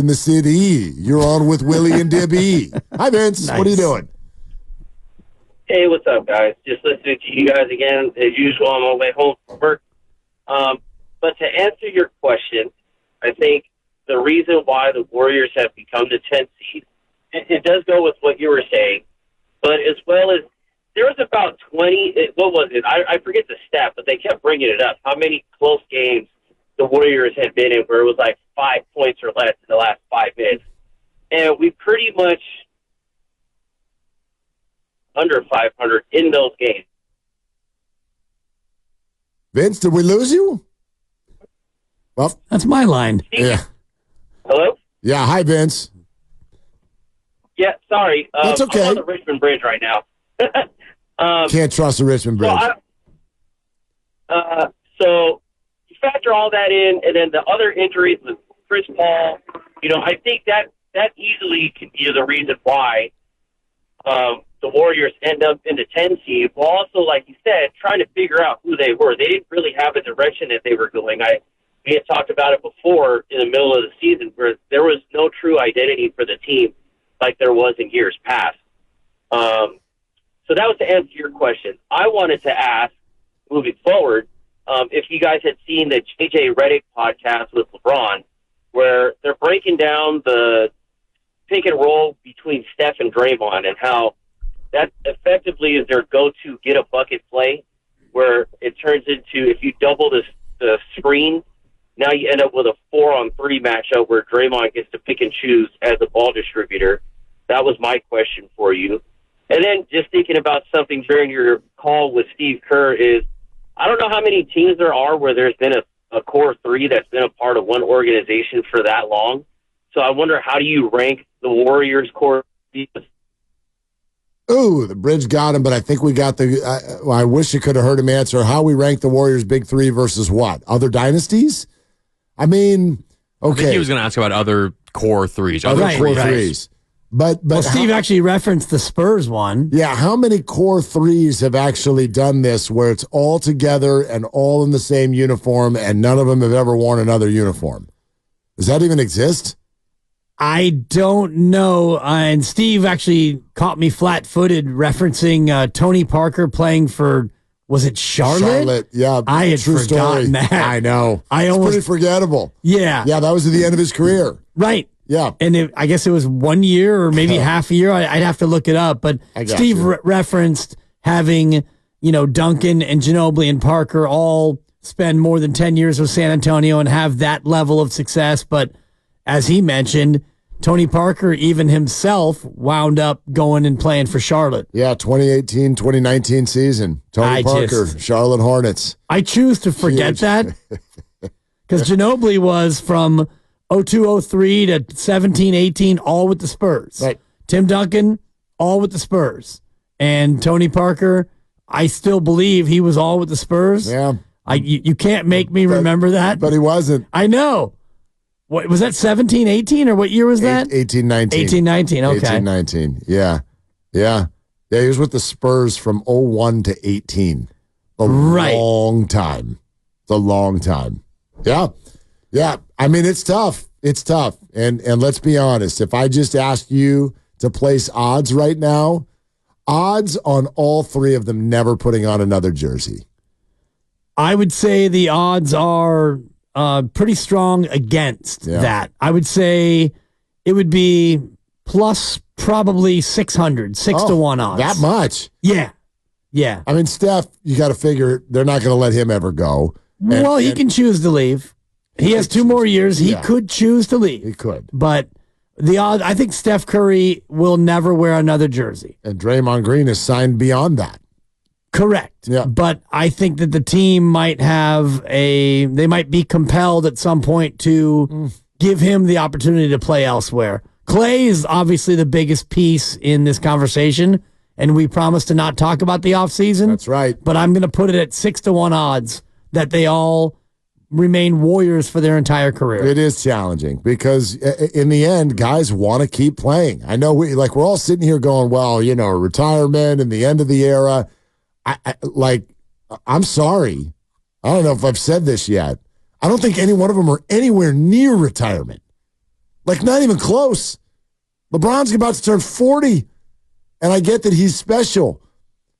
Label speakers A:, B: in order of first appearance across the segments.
A: in the city. You're on with Willie and Dibs. Hi, Vince.
B: Nice.
A: What are you doing?
C: Hey, what's up, guys? Just listening to you guys again, as usual, on my way home from work. But to answer your question, I think the reason why the Warriors have become the 10th seed, it does go with what you were saying, but as well as there was about 20, what was it? I forget the stat, but they kept bringing it up, how many close games the Warriors had been in where it was like 5 points or less in the last 5 minutes. And we pretty much under 500 in those games.
A: Vince, did we lose you? Well,
B: That's my line.
A: yeah.
C: Hello?
A: Yeah, hi, Vince.
C: Yeah, sorry.
A: That's okay.
C: I'm on the Richmond Bridge right now.
A: Can't trust the Richmond Bridge.
C: So you factor all that in, and then the other injuries with Chris Paul, I think that easily could be the reason why the Warriors end up in the 10 seed. Well, also, like you said, trying to figure out who they were. They didn't really have a direction that they were going. We had talked about it before in the middle of the season where there was no true identity for the team like there was in years past. So that was to answer your question. I wanted to ask, moving forward, if you guys had seen the J.J. Redick podcast with LeBron, where they're breaking down the pick and roll between Steph and Draymond and how that effectively is their go-to get-a-bucket play, where it turns into, if you double the screen, now you end up with a 4-on-3 matchup where Draymond gets to pick and choose as a ball distributor. That was my question for you. And then just thinking about something during your call with Steve Kerr is, I don't know how many teams there are where there's been a core three that's been a part of one organization for that long. So I wonder, how do you rank the Warriors core?
A: Ooh, the bridge got him, but I think we got I wish you could have heard him answer how we rank the Warriors' big three versus what? Other dynasties? I mean, okay.
D: I think he was going to ask about other core threes.
A: Other
D: Other
A: core
D: threes.
A: threes. But
B: Steve actually referenced the Spurs one.
A: Yeah, how many core threes have actually done this where it's all together and all in the same uniform and none of them have ever worn another uniform? Does that even exist?
B: I don't know. And Steve actually caught me flat-footed referencing Tony Parker playing for, was it Charlotte?
A: Yeah.
B: I had
A: true
B: forgotten
A: story.
B: that.
A: I know. It's pretty forgettable.
B: Yeah.
A: Yeah, that was at the end of his career.
B: Right.
A: Yeah.
B: And I guess it was 1 year or maybe half a year. I'd have to look it up. But Steve referenced having, Duncan and Ginobili and Parker all spend more than 10 years with San Antonio and have that level of success. But as he mentioned, Tony Parker, even himself, wound up going and playing for Charlotte.
A: Yeah, 2018, 2019 season. Tony Parker, Charlotte Hornets.
B: I choose to forget that because Ginobili was from 02-03 to 17-18, all with the Spurs.
A: Right.
B: Tim Duncan, all with the Spurs. And Tony Parker, I still believe he was all with the Spurs.
A: Yeah.
B: You can't make me remember that.
A: But he wasn't.
B: I know. What was that, 17-18, or what year was that?
A: 18-19.
B: 18-19, okay.
A: 18-19, yeah. Yeah, he was with the Spurs from 01 to 18. Long time. It's a long time. Yeah. Yeah, I mean, it's tough. It's tough. And let's be honest, if I just asked you to place odds right now, odds on all three of them never putting on another jersey.
B: I would say the odds are pretty strong against that. I would say it would be plus probably 600, 6-1 odds.
A: That much?
B: Yeah. Yeah.
A: I mean, Steph, you got to figure they're not going to let him ever go.
B: He can choose to leave. He has 2 more years. He could choose to leave.
A: He could.
B: But the odds, I think Steph Curry will never wear another jersey.
A: And Draymond Green is signed beyond that.
B: Correct.
A: Yeah.
B: But I think that the team might they might be compelled at some point to give him the opportunity to play elsewhere. Klay is obviously the biggest piece in this conversation, and we promised to not talk about the offseason.
A: That's right.
B: But I'm going to put it at 6-1 odds that they all remain Warriors for their entire career.
A: It is challenging because in the end, guys want to keep playing. I know we're all sitting here going, well, retirement and the end of the era. I'm sorry. I don't know if I've said this yet. I don't think any one of them are anywhere near retirement. Like, not even close. LeBron's about to turn 40, and I get that he's special.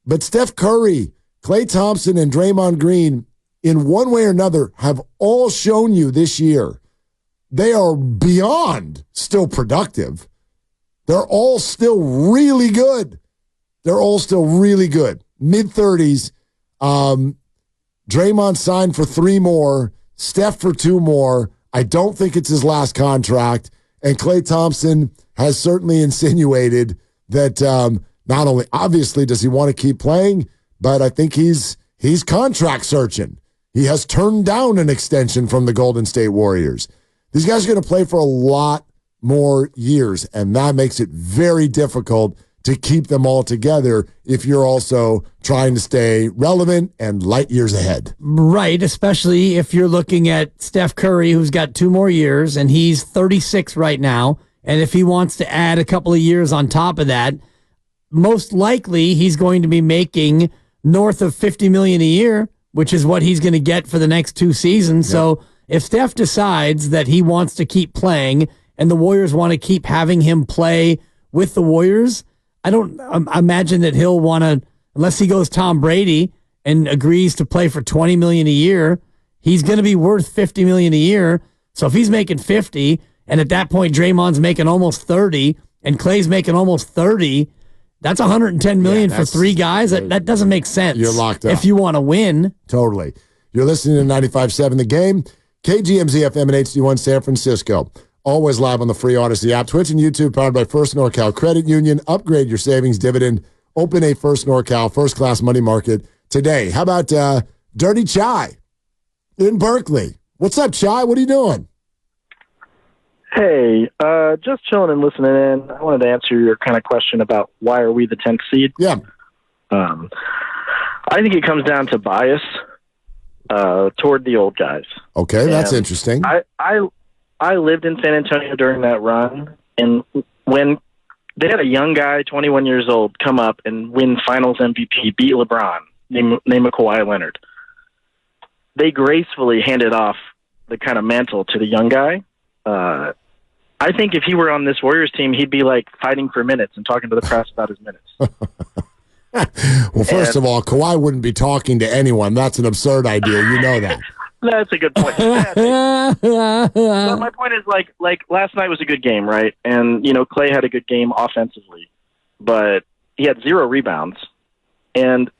A: But Steph Curry, Klay Thompson, and Draymond Green, in one way or another, have all shown you this year they are beyond still productive. They're all still really good. Mid-30s. Draymond signed for 3 more. Steph for 2 more. I don't think it's his last contract. And Klay Thompson has certainly insinuated that not only, obviously, does he want to keep playing, but I think he's contract searching. He has turned down an extension from the Golden State Warriors. These guys are going to play for a lot more years, and that makes it very difficult to keep them all together if you're also trying to stay relevant and light years ahead.
B: Right, especially if you're looking at Steph Curry, who's got 2 more years, and he's 36 right now, and if he wants to add a couple of years on top of that, most likely he's going to be making north of $50 million a year, which is what he's going to get for the next 2 seasons. Yep. So if Steph decides that he wants to keep playing and the Warriors want to keep having him play with the Warriors, I don't imagine that he'll want to, unless he goes Tom Brady and agrees to play for $20 million a year, he's going to be worth $50 million a year. So if he's making 50, and at that point Draymond's making almost 30, and Klay's making almost 30, that's $110 million for 3 guys. That doesn't make sense.
A: You're locked up
B: if you want to win.
A: Totally. You're listening to 95.7 The Game, KGMZ FM and HD1 San Francisco. Always live on the free Odyssey app, Twitch and YouTube, powered by First NorCal Credit Union. Upgrade your savings dividend. Open a First NorCal first-class money market today. How about Dirty Chai in Berkeley? What's up, Chai? What are you doing?
E: Hey, just chilling and listening in. I wanted to answer your kind of question about why are we the 10th seed.
A: Yeah.
E: I think it comes down to bias toward the old guys.
A: Okay, that's interesting.
E: I lived in San Antonio during that run, and when they had a young guy, 21 years old, come up and win Finals MVP, beat LeBron, name of Kawhi Leonard, they gracefully handed off the kind of mantle to the young guy. I think if he were on this Warriors team, he'd be like fighting for minutes and talking to the press about his minutes.
A: Well, first of all, Kawhi wouldn't be talking to anyone. That's an absurd idea. You know that.
E: That's a good point. But my point is, like last night was a good game, right? And, Klay had a good game offensively, but he had 0 rebounds. And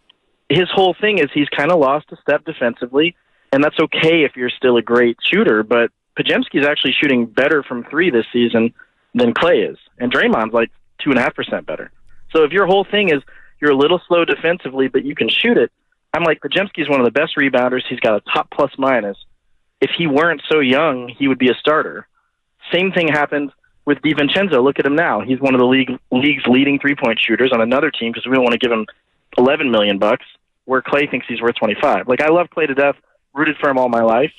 E: his whole thing is he's kind of lost a step defensively, and that's okay if you're still a great shooter, but Pajemski's actually shooting better from 3 this season than Klay is. And Draymond's like 2.5% better. So if your whole thing is you're a little slow defensively, but you can shoot it, I'm like, Pajemski's one of the best rebounders. He's got a top plus-minus. If he weren't so young, he would be a starter. Same thing happened with DiVincenzo. Look at him now. He's one of the league's leading three-point shooters on another team because we don't want to give him $11 million, where Klay thinks he's worth 25. Like, I love Klay to death, rooted for him all my life.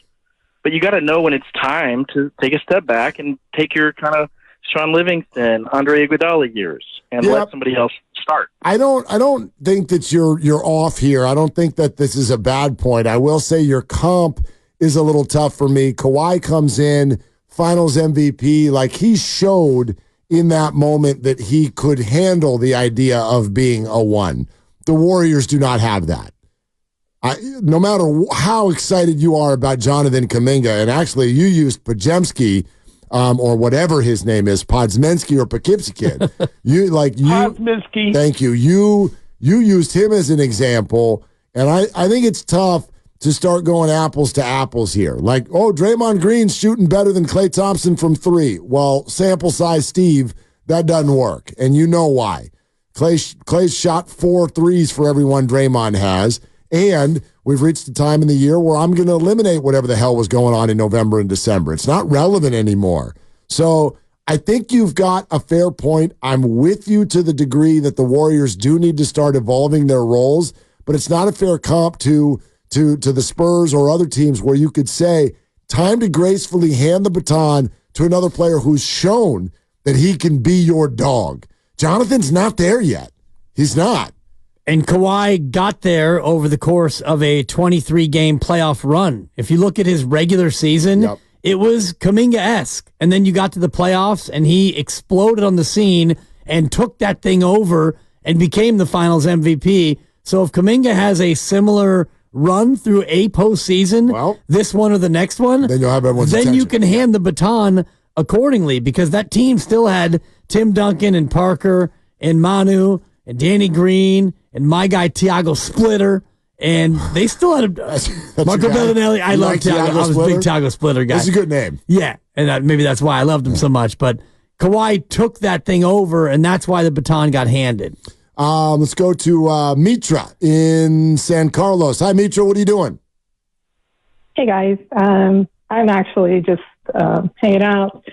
E: But you got to know when it's time to take a step back and take your kind of Sean Livingston, Andre Iguodala years and let somebody else start. I
A: don't think that you're off here. I don't think that this is a bad point. I will say your comp is a little tough for me. Kawhi comes in, Finals MVP, like he showed in that moment that he could handle the idea of being a 1. The Warriors do not have that. No matter how excited you are about Jonathan Kuminga, and actually you used Pajemski, or whatever his name is, Podzmensky or Poughkeepsie.
E: Podzmensky.
A: Thank you. You used him as an example, and I think it's tough to start going apples to apples here. Like, Draymond Green's shooting better than Klay Thompson from 3. Well, sample size, Steve, that doesn't work, and you know why. Klay's shot 4 threes for every one Draymond has, and we've reached the time in the year where I'm going to eliminate whatever the hell was going on in November and December. It's not relevant anymore. So I think you've got a fair point. I'm with you to the degree that the Warriors do need to start evolving their roles, but it's not a fair comp to the Spurs or other teams where you could say, time to gracefully hand the baton to another player who's shown that he can be your dog. Jonathan's not there yet. He's not.
B: And Kawhi got there over the course of a 23-game playoff run. If you look at his regular season, it was Kuminga-esque. And then you got to the playoffs, and he exploded on the scene and took that thing over and became the finals MVP. So if Kuminga has a similar run through a postseason, this one or the next one,
A: then you'll have everyone's
B: then
A: attention.
B: you can hand the baton accordingly, because that team still had Tim Duncan and Parker and Manu and Danny Green and my guy Thiago Splitter, and they still had Marco Bellinelli. I love Thiago. I was a big Thiago Splitter guy.
A: That's a good name.
B: Yeah, and maybe that's why I loved him so much. But Kawhi took that thing over, and that's why the baton got handed.
A: Let's go to Mitra in San Carlos. Hi, Mitra. What are you doing?
F: Hey, guys. I'm actually just hanging out.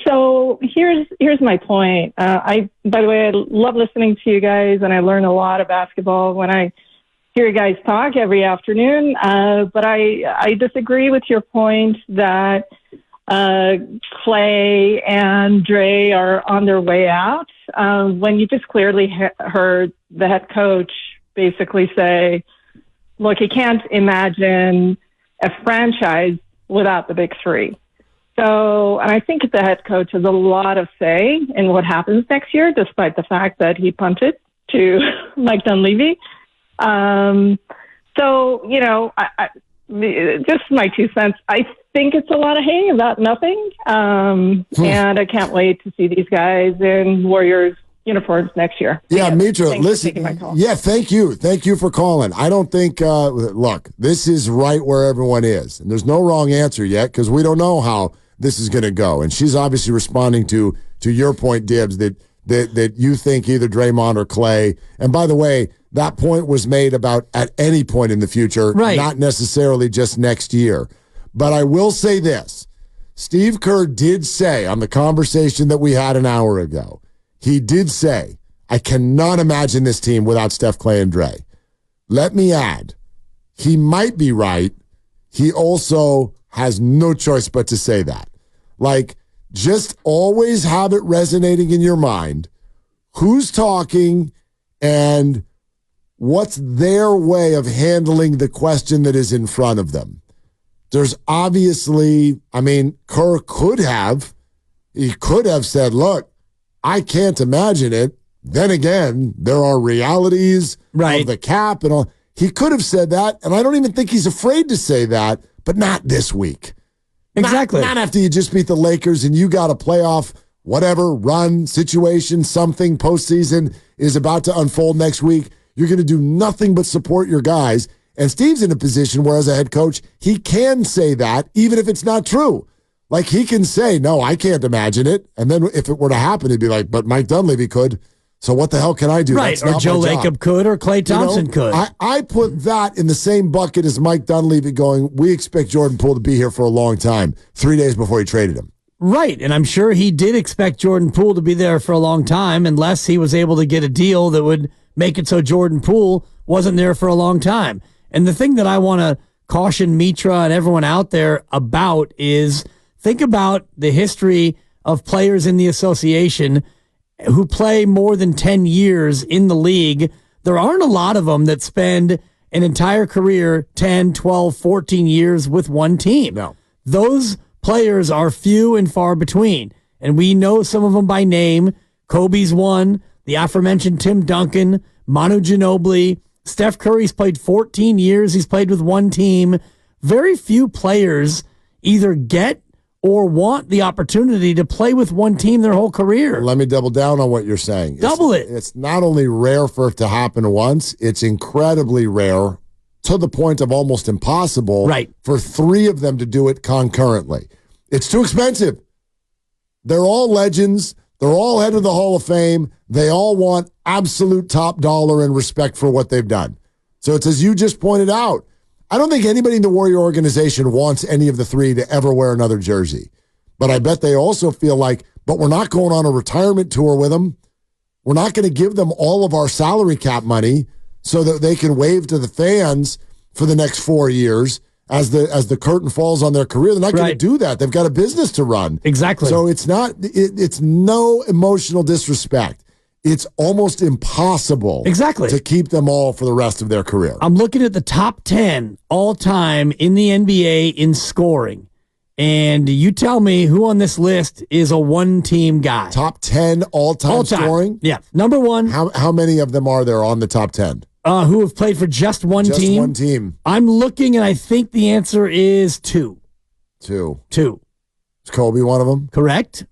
F: So here's my point. By the way, I love listening to you guys, and I learn a lot of basketball when I hear you guys talk every afternoon. But I disagree with your point that Klay and Dre are on their way out. When you just clearly heard the head coach basically say, look, he can't imagine a franchise without the big three. So, and I think the head coach has a lot of say in what happens next year, despite the fact that he punted to Mike Dunleavy. So, just my 2 cents. I think it's a lot of hay about nothing. And I can't wait to see these guys in Warriors uniforms next year.
A: Yeah, Mitra, listen.
F: Yeah,
A: thank you. Thank you for calling. I don't think, look, this is right where everyone is. And there's no wrong answer yet because we don't know how this is going to go. And she's obviously responding to your point, Dibs, that you think either Draymond or Klay. And by the way, that point was made about at any point in the future,
B: right,
A: not necessarily just next year. But I will say this. Steve Kerr did say on the conversation that we had an hour ago, he did say, I cannot imagine this team without Steph, Klay, and Dre. Let me add, he might be right. He also has no choice but to say that. Like, just always have it resonating in your mind. Who's talking and what's their way of handling the question that is in front of them? There's obviously, Kerr could have said, look, I can't imagine it. Then again, there are realities of the cap and all. He could have said that, and I don't even think he's afraid to say that, but not this week.
B: Exactly.
A: Not after you just beat the Lakers and you got a playoff, whatever, run, situation, something, postseason is about to unfold next week. You're going to do nothing but support your guys. And Steve's in a position where, as a head coach, he can say that, even if it's not true. Like, he can say, no, I can't imagine it. And then if it were to happen, he'd be like, but Mike Dunleavy could. So what the hell can I do?
B: Right,
A: That's
B: or
A: not
B: Joe
A: my job.
B: Lacob could, or Klay Thompson could.
A: I put that in the same bucket as Mike Dunleavy going, we expect Jordan Poole to be here for a long time, 3 days before he traded him.
B: Right, and I'm sure he did expect Jordan Poole to be there for a long time unless he was able to get a deal that would make it so Jordan Poole wasn't there for a long time. And the thing that I want to caution Mitra and everyone out there about is think about the history of players in the association who play more than 10 years in the league. There aren't a lot of them that spend an entire career, 10, 12, 14 years with one team.
A: No.
B: Those players are few and far between. And we know some of them by name. Kobe's one, the aforementioned Tim Duncan, Manu Ginobili. Steph Curry's played 14 years. He's played with one team. Very few players either get or want the opportunity to play with one team their whole career.
A: Let me double down on what you're saying.
B: Double it.
A: It's not only rare for it to happen once, it's incredibly rare to the point of almost impossible for three of them to do it concurrently. It's too expensive. They're all legends. They're all head of the Hall of Fame. They all want absolute top dollar and respect for what they've done. So it's as you just pointed out. I don't think anybody in the Warrior organization wants any of the three to ever wear another jersey. But I bet they also feel like, but we're not going on a retirement tour with them. We're not going to give them all of our salary cap money so that they can wave to the fans for the next 4 years as the curtain falls on their career. They're not going to do that. They've got a business to run.
B: Exactly.
A: So it's not. It's no emotional disrespect. It's almost impossible to keep them all for the rest of their career.
B: I'm looking at the top 10 all-time in the NBA in scoring. And you tell me who on this list is a one-team guy.
A: Top 10 all-time scoring?
B: Yeah. Number one.
A: How many of them are there on the top 10?
B: Who have played for just one team?
A: Just one team.
B: I'm looking, and I think the answer is two.
A: Two.
B: Is
A: Kobe one of them?
B: Correct.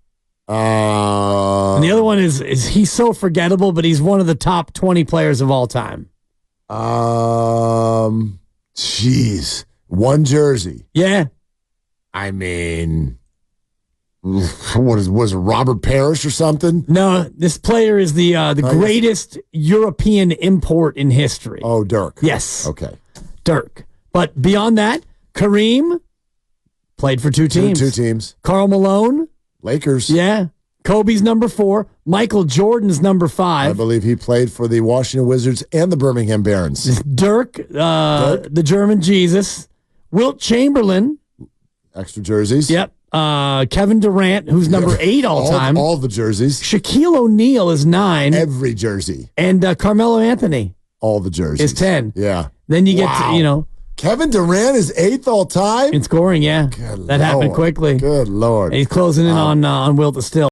B: And the other one is he's so forgettable, but he's one of the top 20 players of all time.
A: Jeez. One jersey.
B: Yeah.
A: I mean, was it Robert Parrish or something?
B: No, this player is the greatest European import in history.
A: Oh, Dirk.
B: Yes.
A: Okay.
B: Dirk. But beyond that, Kareem played for two teams.
A: Two teams.
B: Karl Malone.
A: Lakers.
B: Yeah. Kobe's number 4. Michael Jordan's number 5.
A: I believe he played for the Washington Wizards and the Birmingham Barons.
B: Dirk, the German Jesus. Wilt Chamberlain.
A: Extra jerseys.
B: Yep. Kevin Durant, who's number 8 all time.
A: All the jerseys.
B: Shaquille O'Neal is 9.
A: Every jersey.
B: And Carmelo Anthony.
A: All the jerseys.
B: Is 10.
A: Yeah.
B: Then you get to,
A: Kevin Durant is 8th all time?
B: In scoring, yeah.
A: Good
B: that happened quickly.
A: Good Lord.
B: And he's closing in on Wilt still.